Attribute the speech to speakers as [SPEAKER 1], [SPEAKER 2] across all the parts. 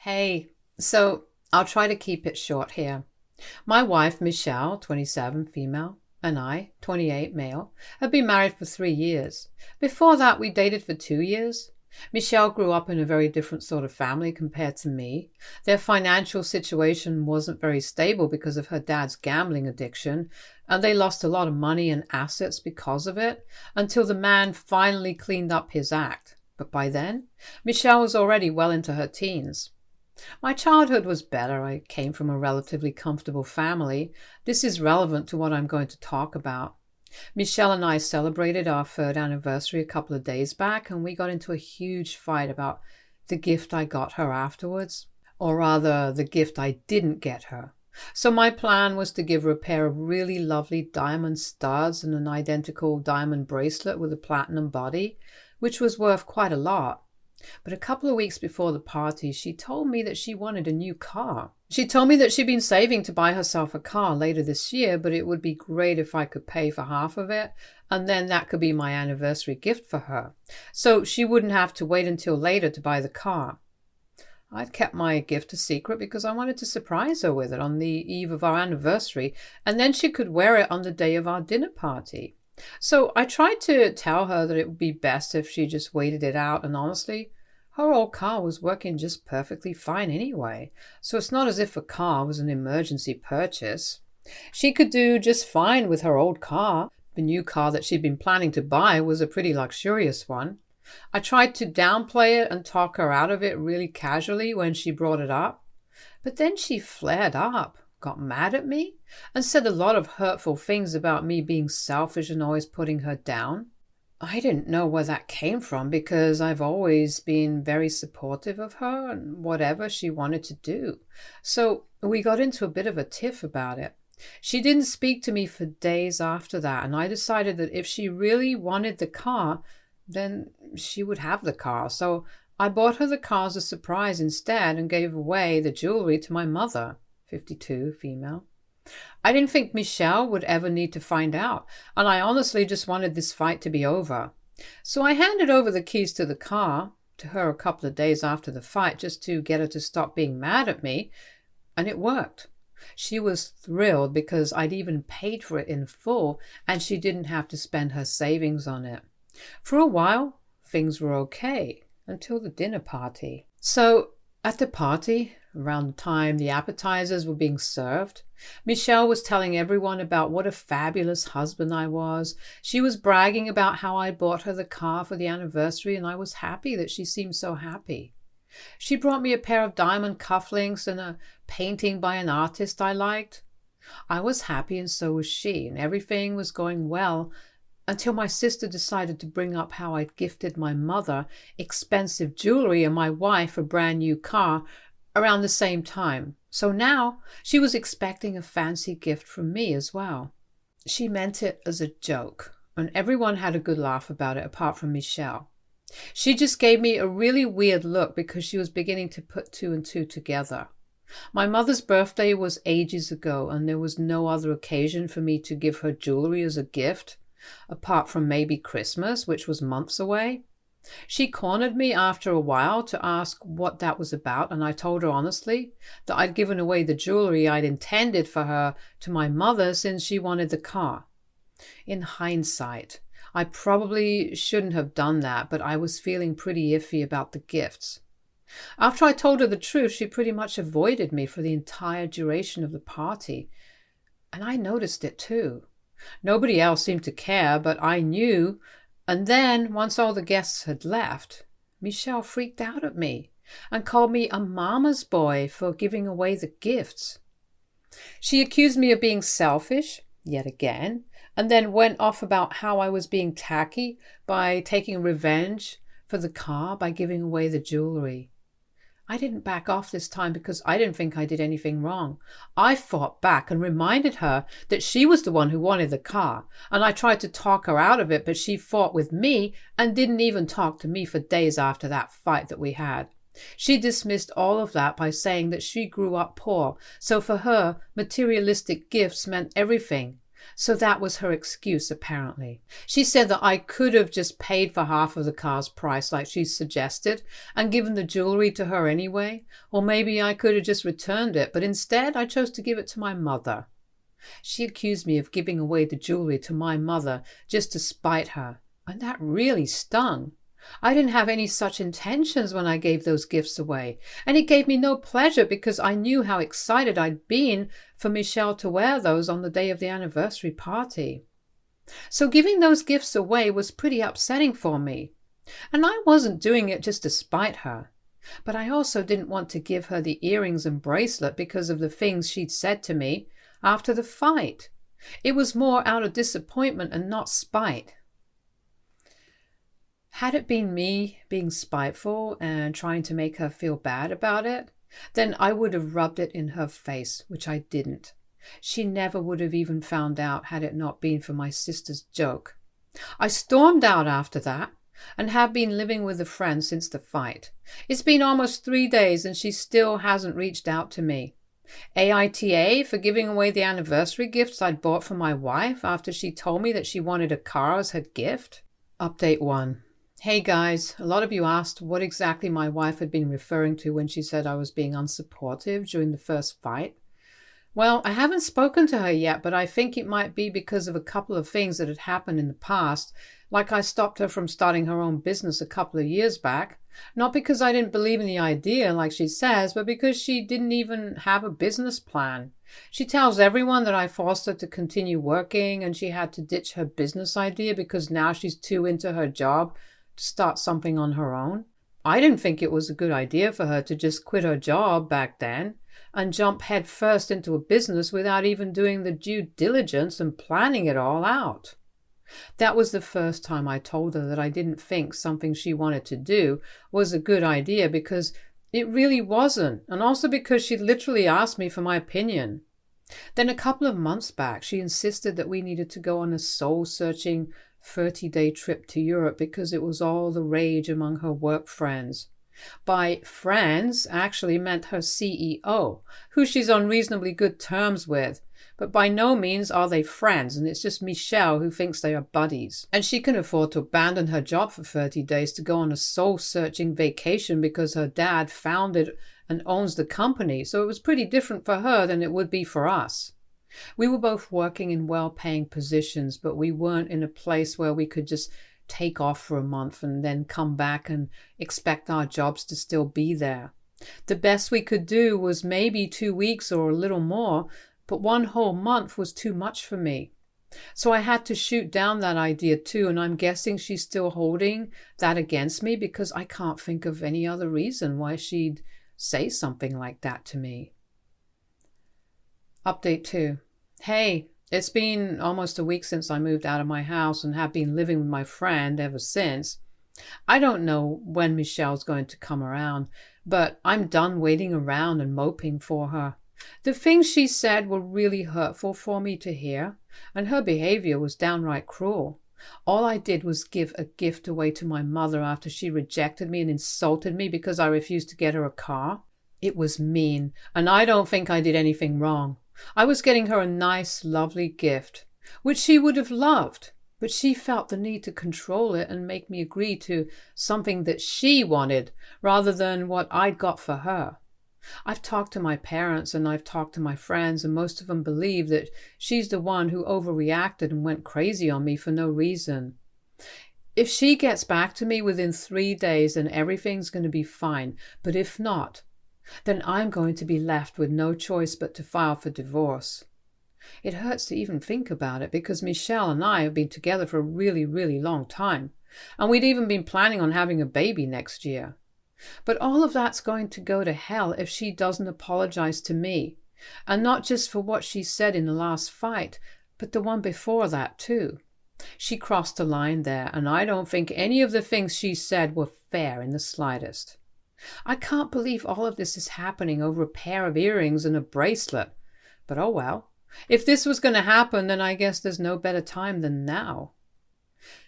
[SPEAKER 1] Hey, so I'll try to keep it short here. My wife, Michelle, 27, female, and I, 28, male, have been married for 3 years. Before that, we dated for 2 years. Michelle grew up in a very different sort of family compared to me. Their financial situation wasn't very stable because of her dad's gambling addiction, and they lost a lot of money and assets because of it, until the man finally cleaned up his act. But by then, Michelle was already well into her teens. My childhood was better. I came from a relatively comfortable family. This is relevant to what I'm going to talk about. Michelle and I celebrated our third anniversary a couple of days back, and we got into a huge fight about the gift I got her afterwards, or rather, the gift I didn't get her. So my plan was to give her a pair of really lovely diamond studs and an identical diamond bracelet with a platinum body, which was worth quite a lot. But a couple of weeks before the party, she told me that she wanted a new car. She told me that she'd been saving to buy herself a car later this year, but it would be great if I could pay for half of it, and then that could be my anniversary gift for her. So she wouldn't have to wait until later to buy the car. I'd kept my gift a secret because I wanted to surprise her with it on the eve of our anniversary, and then she could wear it on the day of our dinner party. So I tried to tell her that it would be best if she just waited it out, and honestly, her old car was working just perfectly fine anyway, so it's not as if a car was an emergency purchase. She could do just fine with her old car. The new car that she'd been planning to buy was a pretty luxurious one. I tried to downplay it and talk her out of it really casually when she brought it up, but then she flared up, got mad at me, and said a lot of hurtful things about me being selfish and always putting her down. I didn't know where that came from because I've always been very supportive of her and whatever she wanted to do. So we got into a bit of a tiff about it. She didn't speak to me for days after that, and I decided that if she really wanted the car, then she would have the car. So I bought her the car as a surprise instead and gave away the jewelry to my mother, 52, female. I didn't think Michelle would ever need to find out, and I honestly just wanted this fight to be over. So I handed over the keys to the car to her a couple of days after the fight just to get her to stop being mad at me, and it worked. She was thrilled because I'd even paid for it in full, and she didn't have to spend her savings on it. For a while, things were okay, until the dinner party. So at the party, around the time the appetizers were being served, Michelle was telling everyone about what a fabulous husband I was. She was bragging about how I bought her the car for the anniversary, and I was happy that she seemed so happy. She brought me a pair of diamond cufflinks and a painting by an artist I liked. I was happy and so was she, and everything was going well until my sister decided to bring up how I'd gifted my mother expensive jewelry and my wife a brand new car around the same time. So now she was expecting a fancy gift from me as well. She meant it as a joke, and everyone had a good laugh about it apart from Michelle. She just gave me a really weird look because she was beginning to put two and two together. My mother's birthday was ages ago, and there was no other occasion for me to give her jewelry as a gift, apart from maybe Christmas, which was months away. She cornered me after a while to ask what that was about, and I told her honestly that I'd given away the jewelry I'd intended for her to my mother since she wanted the car. In hindsight, I probably shouldn't have done that, but I was feeling pretty iffy about the gifts. After I told her the truth, she pretty much avoided me for the entire duration of the party, and I noticed it too. Nobody else seemed to care, but I knew. And then, once all the guests had left, Michelle freaked out at me and called me a mama's boy for giving away the gifts. She accused me of being selfish, yet again, and then went off about how I was being tacky by taking revenge for the car by giving away the jewelry. I didn't back off this time because I didn't think I did anything wrong. I fought back and reminded her that she was the one who wanted the car, and I tried to talk her out of it, but she fought with me and didn't even talk to me for days after that fight that we had. She dismissed all of that by saying that she grew up poor, so for her, materialistic gifts meant everything. So that was her excuse, apparently. She said that I could have just paid for half of the car's price like she suggested and given the jewelry to her anyway, or maybe I could have just returned it, but instead I chose to give it to my mother. She accused me of giving away the jewelry to my mother just to spite her, and that really stung. I didn't have any such intentions when I gave those gifts away, and it gave me no pleasure because I knew how excited I'd been for Michelle to wear those on the day of the anniversary party. So giving those gifts away was pretty upsetting for me, and I wasn't doing it just to spite her. But I also didn't want to give her the earrings and bracelet because of the things she'd said to me after the fight. It was more out of disappointment and not spite. Had it been me being spiteful and trying to make her feel bad about it, then I would have rubbed it in her face, which I didn't. She never would have even found out had it not been for my sister's joke. I stormed out after that and have been living with a friend since the fight. It's been almost 3 days and she still hasn't reached out to me. AITA for giving away the anniversary gifts I'd bought for my wife after she told me that she wanted a car as her gift. Update 1. Hey guys, a lot of you asked what exactly my wife had been referring to when she said I was being unsupportive during the first fight. Well, I haven't spoken to her yet, but I think it might be because of a couple of things that had happened in the past, like I stopped her from starting her own business a couple of years back, not because I didn't believe in the idea like she says, but because she didn't even have a business plan. She tells everyone that I forced her to continue working and she had to ditch her business idea because now she's too into her job to start something on her own. I didn't think it was a good idea for her to just quit her job back then and jump headfirst into a business without even doing the due diligence and planning it all out. That was the first time I told her that I didn't think something she wanted to do was a good idea because it really wasn't, and also because she literally asked me for my opinion. Then a couple of months back, she insisted that we needed to go on a soul-searching 30-day trip to Europe because it was all the rage among her work friends. By friends actually meant her CEO, who she's on reasonably good terms with, but by no means are they friends, and it's just Michelle who thinks they are buddies. And she can afford to abandon her job for 30 days to go on a soul-searching vacation because her dad founded and owns the company, so it was pretty different for her than it would be for us. We were both working in well-paying positions, but we weren't in a place where we could just take off for a month and then come back and expect our jobs to still be there. The best we could do was maybe 2 weeks or a little more, but 1 whole month was too much for me. So I had to shoot down that idea too, and I'm guessing she's still holding that against me because I can't think of any other reason why she'd say something like that to me. Update 2. Hey, it's been almost a week since I moved out of my house and have been living with my friend ever since. I don't know when Michelle's going to come around, but I'm done waiting around and moping for her. The things she said were really hurtful for me to hear, and her behavior was downright cruel. All I did was give a gift away to my mother after she rejected me and insulted me because I refused to get her a car. It was mean, and I don't think I did anything wrong. I was getting her a nice, lovely gift, which she would have loved, but she felt the need to control it and make me agree to something that she wanted rather than what I'd got for her. I've talked to my parents and I've talked to my friends, and most of them believe that she's the one who overreacted and went crazy on me for no reason. If she gets back to me within 3 days, then everything's going to be fine, but if not, then I'm going to be left with no choice but to file for divorce. It hurts to even think about it because Michelle and I have been together for a really, really long time, and we'd even been planning on having a baby next year. But all of that's going to go to hell if she doesn't apologize to me, and not just for what she said in the last fight, but the one before that too. She crossed a line there, and I don't think any of the things she said were fair in the slightest. I can't believe all of this is happening over a pair of earrings and a bracelet. But oh well. If this was going to happen, then I guess there's no better time than now.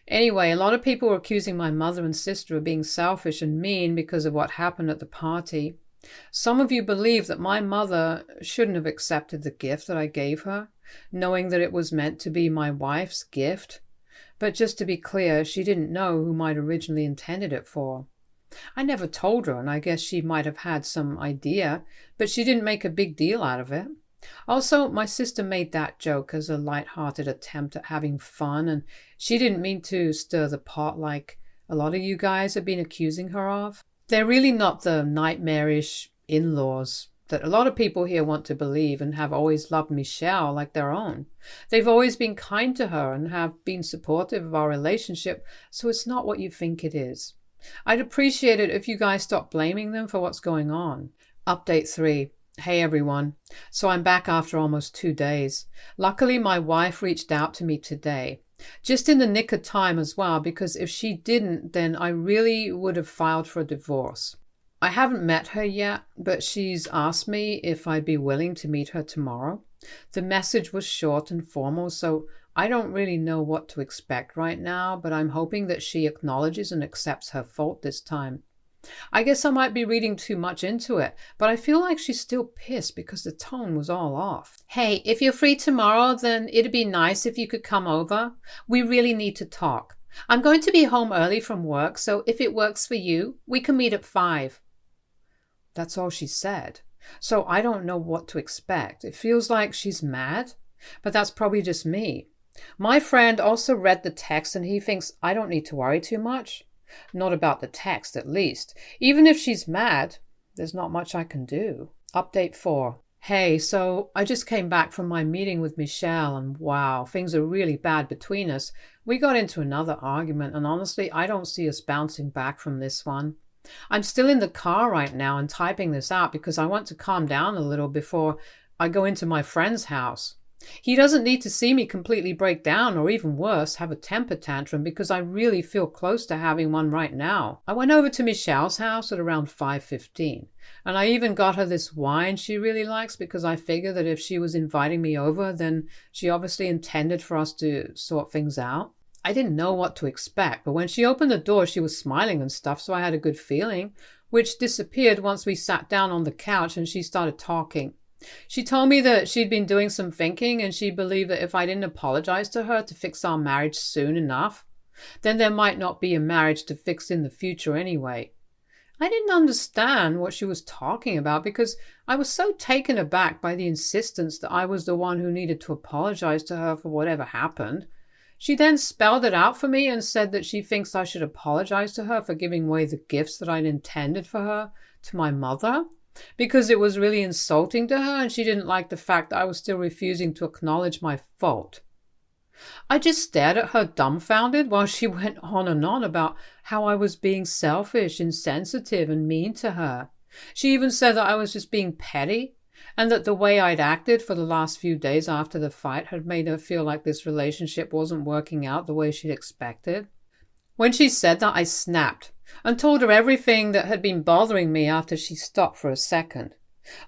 [SPEAKER 1] Anyway, a lot of people were accusing my mother and sister of being selfish and mean because of what happened at the party. Some of you believe that my mother shouldn't have accepted the gift that I gave her, knowing that it was meant to be my wife's gift. But just to be clear, she didn't know whom I'd originally intended it for. I never told her, and I guess she might have had some idea, but she didn't make a big deal out of it. Also, my sister made that joke as a light-hearted attempt at having fun, and she didn't mean to stir the pot like a lot of you guys have been accusing her of. They're really not the nightmarish in-laws that a lot of people here want to believe, and have always loved Michelle like their own. They've always been kind to her and have been supportive of our relationship, so it's not what you think it is. I'd appreciate it if you guys stop blaming them for what's going on. Update 3. Hey everyone. So I'm back after almost 2 days. Luckily, my wife reached out to me today. Just in the nick of time as well, because if she didn't, then I really would have filed for a divorce. I haven't met her yet, but she's asked me if I'd be willing to meet her tomorrow. The message was short and formal, so I don't really know what to expect right now, but I'm hoping that she acknowledges and accepts her fault this time. I guess I might be reading too much into it, but I feel like she's still pissed because the tone was all off. Hey, if you're free tomorrow, then it'd be nice if you could come over. We really need to talk. I'm going to be home early from work, so if it works for you, we can meet at 5. That's all she said. So I don't know what to expect. It feels like she's mad, but that's probably just me. My friend also read the text and he thinks I don't need to worry too much. Not about the text, at least. Even if she's mad, there's not much I can do. Update 4. Hey, so I just came back from my meeting with Michelle and wow, things are really bad between us. We got into another argument and honestly, I don't see us bouncing back from this one. I'm still in the car right now and typing this out because I want to calm down a little before I go into my friend's house. He doesn't need to see me completely break down or even worse, have a temper tantrum because I really feel close to having one right now. I went over to Michelle's house at around 5:15 and I even got her this wine she really likes because I figure that if she was inviting me over, then she obviously intended for us to sort things out. I didn't know what to expect, but when she opened the door, she was smiling and stuff, so I had a good feeling, which disappeared once we sat down on the couch and she started talking. She told me that she'd been doing some thinking and she believed that if I didn't apologize to her to fix our marriage soon enough, then there might not be a marriage to fix in the future anyway. I didn't understand what she was talking about because I was so taken aback by the insistence that I was the one who needed to apologize to her for whatever happened. She then spelled it out for me and said that she thinks I should apologize to her for giving away the gifts that I'd intended for her to my mother, because it was really insulting to her and she didn't like the fact that I was still refusing to acknowledge my fault. I just stared at her dumbfounded while she went on and on about how I was being selfish, insensitive, and mean to her. She even said that I was just being petty and that the way I'd acted for the last few days after the fight had made her feel like this relationship wasn't working out the way she'd expected. When she said that, I snapped and told her everything that had been bothering me after she stopped for a second.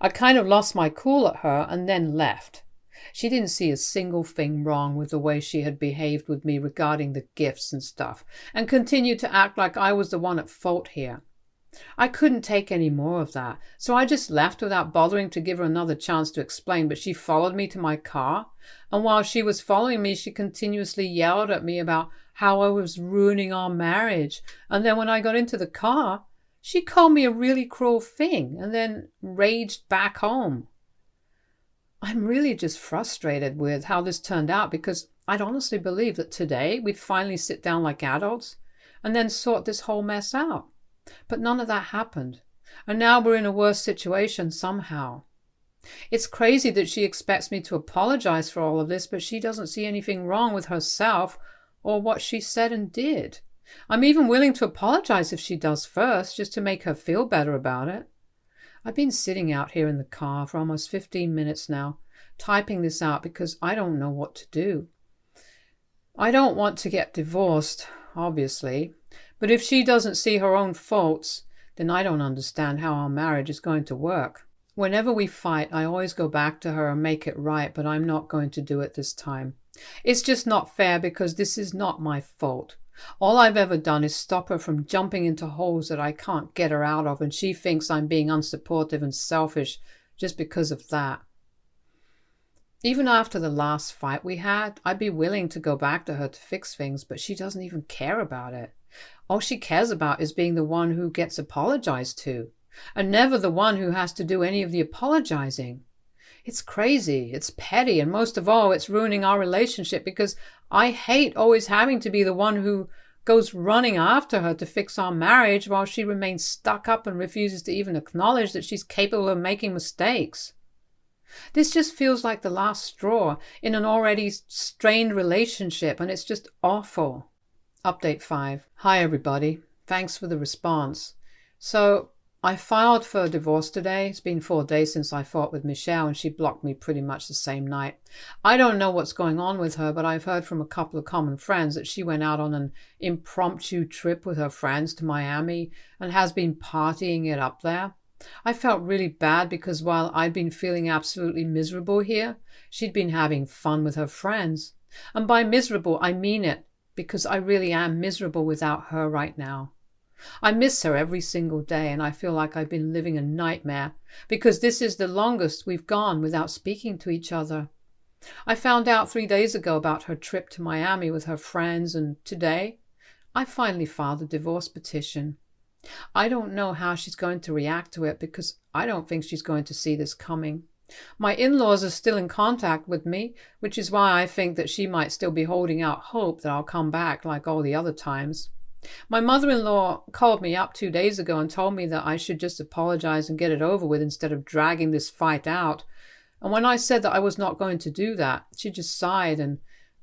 [SPEAKER 1] I kind of lost my cool at her and then left. She didn't see a single thing wrong with the way she had behaved with me regarding the gifts and stuff, and continued to act like I was the one at fault here. I couldn't take any more of that, so I just left without bothering to give her another chance to explain, but she followed me to my car, and while she was following me, she continuously yelled at me about how I was ruining our marriage, and then when I got into the car, she called me a really cruel thing, and then raged back home. I'm really just frustrated with how this turned out because I'd honestly believed that today we'd finally sit down like adults and then sort this whole mess out. But none of that happened, and now we're in a worse situation somehow. It's crazy that she expects me to apologize for all of this, but she doesn't see anything wrong with herself or what she said and did. I'm even willing to apologize if she does first, just to make her feel better about it. I've been sitting out here in the car for almost 15 minutes now, typing this out because I don't know what to do. I don't want to get divorced, obviously, but if she doesn't see her own faults, then I don't understand how our marriage is going to work. Whenever we fight, I always go back to her and make it right, but I'm not going to do it this time. It's just not fair because this is not my fault. All I've ever done is stop her from jumping into holes that I can't get her out of, and she thinks I'm being unsupportive and selfish just because of that. Even after the last fight we had, I'd be willing to go back to her to fix things, but she doesn't even care about it. All she cares about is being the one who gets apologized to, and never the one who has to do any of the apologizing. It's crazy, it's petty, and most of all, it's ruining our relationship because I hate always having to be the one who goes running after her to fix our marriage while she remains stuck up and refuses to even acknowledge that she's capable of making mistakes. This just feels like the last straw in an already strained relationship, and it's just awful. Update 5. Hi everybody. Thanks for the response. So, I filed for a divorce today. It's been 4 days since I fought with Michelle, and she blocked me pretty much the same night. I don't know what's going on with her, but I've heard from a couple of common friends that she went out on an impromptu trip with her friends to Miami and has been partying it up there. I felt really bad because while I'd been feeling absolutely miserable here, she'd been having fun with her friends. And by miserable, I mean it, because I really am miserable without her right now. I miss her every single day, and I feel like I've been living a nightmare because this is the longest we've gone without speaking to each other. I found out 3 days ago about her trip to Miami with her friends, and today I finally filed a divorce petition. I don't know how she's going to react to it because I don't think she's going to see this coming. My in-laws are still in contact with me, which is why I think that she might still be holding out hope that I'll come back like all the other times. My mother-in-law called me up 2 days ago and told me that I should just apologize and get it over with instead of dragging this fight out. And when I said that I was not going to do that, she just sighed and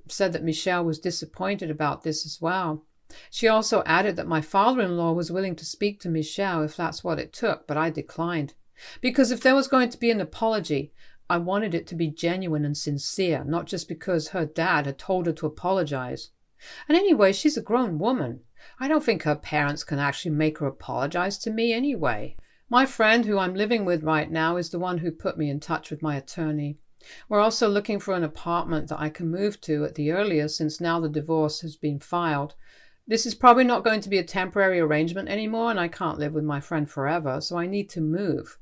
[SPEAKER 1] said that Michelle was disappointed about this as well. She also added that my father-in-law was willing to speak to Michelle if that's what it took, but I declined. Because if there was going to be an apology, I wanted it to be genuine and sincere, not just because her dad had told her to apologize. And anyway, she's a grown woman. I don't think her parents can actually make her apologize to me anyway. My friend who I'm living with right now is the one who put me in touch with my attorney. We're also looking for an apartment that I can move to at the earliest since now the divorce has been filed. This is probably not going to be a temporary arrangement anymore, and I can't live with my friend forever, so I need to move.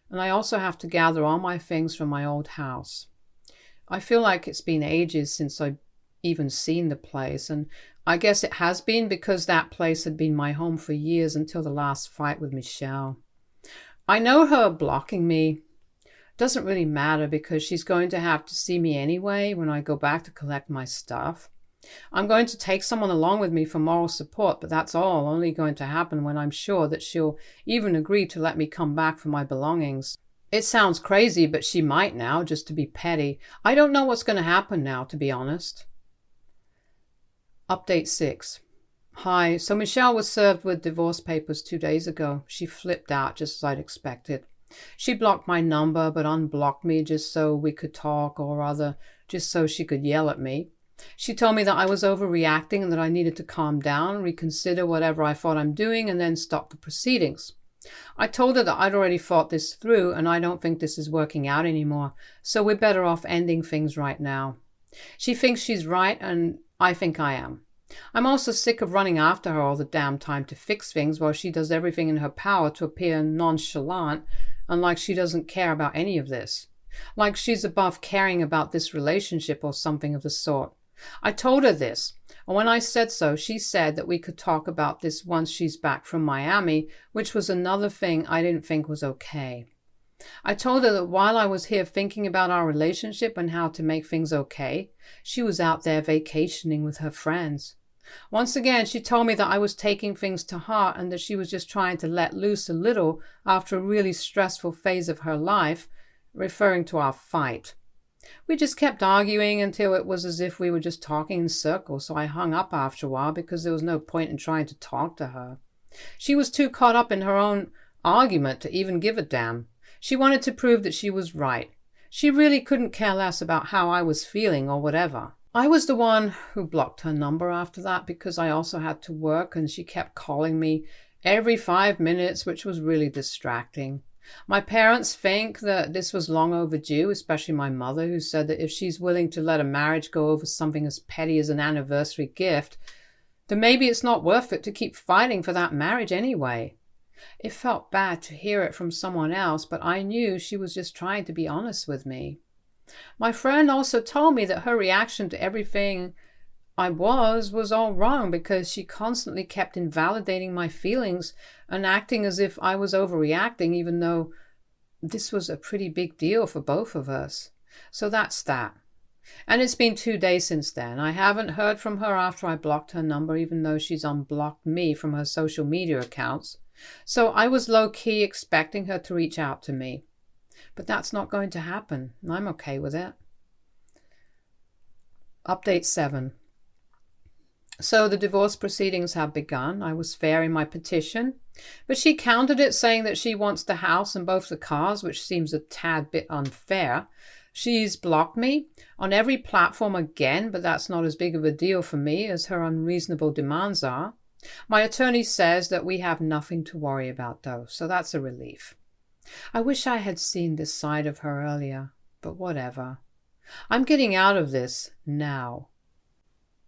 [SPEAKER 1] And I also have to gather all my things from my old house. I feel like it's been ages since I've even seen the place, and I guess it has been because that place had been my home for years until the last fight with Michelle. I know her blocking me doesn't really matter because she's going to have to see me anyway when I go back to collect my stuff. I'm going to take someone along with me for moral support, but that's all only going to happen when I'm sure that she'll even agree to let me come back for my belongings. It sounds crazy, but she might now, just to be petty. I don't know what's going to happen now, to be honest. Update 6. Hi, so Michelle was served with divorce papers 2 days ago. She flipped out just as I'd expected. She blocked my number but unblocked me just so we could talk, or rather, just so she could yell at me. She told me that I was overreacting and that I needed to calm down, reconsider whatever I thought I'm doing, and then stop the proceedings. I told her that I'd already thought this through and I don't think this is working out anymore, so we're better off ending things right now. She thinks she's right and I think I am. I'm also sick of running after her all the damn time to fix things while she does everything in her power to appear nonchalant and like she doesn't care about any of this. Like she's above caring about this relationship or something of the sort. I told her this, and when I said so, she said that we could talk about this once she's back from Miami, which was another thing I didn't think was okay. I told her that while I was here thinking about our relationship and how to make things okay, she was out there vacationing with her friends. Once again, she told me that I was taking things to heart and that she was just trying to let loose a little after a really stressful phase of her life, referring to our fight. We just kept arguing until it was as if we were just talking in circles, so I hung up after a while because there was no point in trying to talk to her. She was too caught up in her own argument to even give a damn. She wanted to prove that she was right. She really couldn't care less about how I was feeling or whatever. I was the one who blocked her number after that because I also had to work and she kept calling me every 5 minutes, which was really distracting. My parents think that this was long overdue, especially my mother, who said that if she's willing to let a marriage go over something as petty as an anniversary gift, then maybe it's not worth it to keep fighting for that marriage anyway. It felt bad to hear it from someone else, but I knew she was just trying to be honest with me. My friend also told me that her reaction to everything I was all wrong because she constantly kept invalidating my feelings and acting as if I was overreacting, even though this was a pretty big deal for both of us. So that's that. And it's been 2 days since then. I haven't heard from her after I blocked her number, even though she's unblocked me from her social media accounts. So I was low-key expecting her to reach out to me. But that's not going to happen. I'm okay with it. Update 7. So the divorce proceedings have begun. I was fair in my petition, but she countered it, saying that she wants the house and both the cars, which seems a tad bit unfair. She's blocked me on every platform again, but that's not as big of a deal for me as her unreasonable demands are. My attorney says that we have nothing to worry about, though, so that's a relief. I wish I had seen this side of her earlier, but whatever. I'm getting out of this now.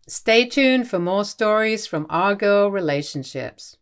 [SPEAKER 1] Stay tuned for more stories from our girl relationships.